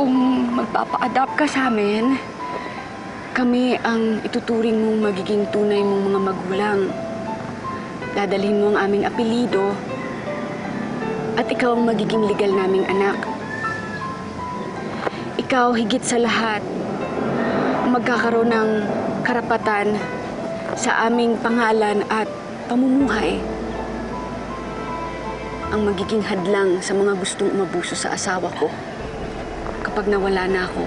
kung magpapa-adapt ka sa amin, kami ang ituturing mong magiging tunay mong mga magulang. Dadalhin mo ang aming apelido at ikaw ang magiging legal naming anak. Ikaw, higit sa lahat, magkakaroon ng karapatan sa aming pangalan at pamumuhay. Ang magiging hadlang sa mga gustong umabuso sa asawa ko kapag nawala na ako.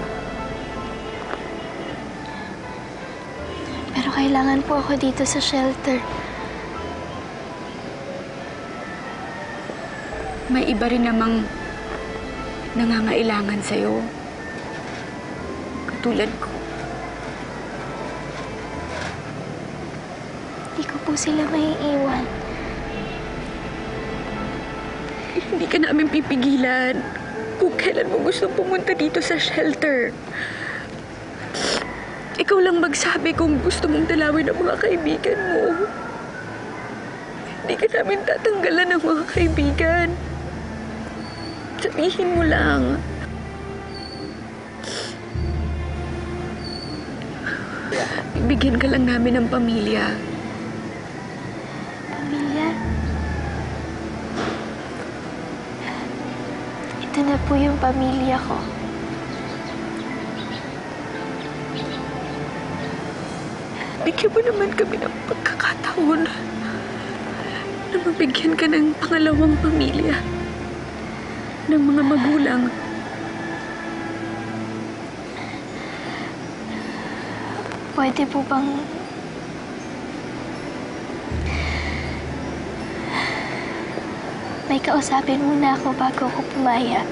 Pero kailangan po ako dito sa shelter. May iba rin namang nangangailangan sa'yo. Katulad ko. Hindi ko po sila maiiwan. Hindi ka namin pipigilan kung kailan mo gustong pumunta dito sa shelter. Ikaw lang magsabi kung gusto mong dalawin ang mga kaibigan mo. Hindi ka namin tatanggalan ng mga kaibigan. Sabihin mo lang. Bigyan ka lang namin ng pamilya. Pamilya? Ito na po yung pamilya ko. Bigyan mo naman kami ng pagkakataon na mabigyan ka ng pangalawang pamilya ng mga magulang. Pwede po bang may kausapin muna ako bago ako pumayag?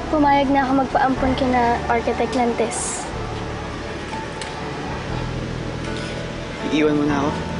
Pumayag na ako magpaampon kina Architect Nantes. Iiwan mo na ako.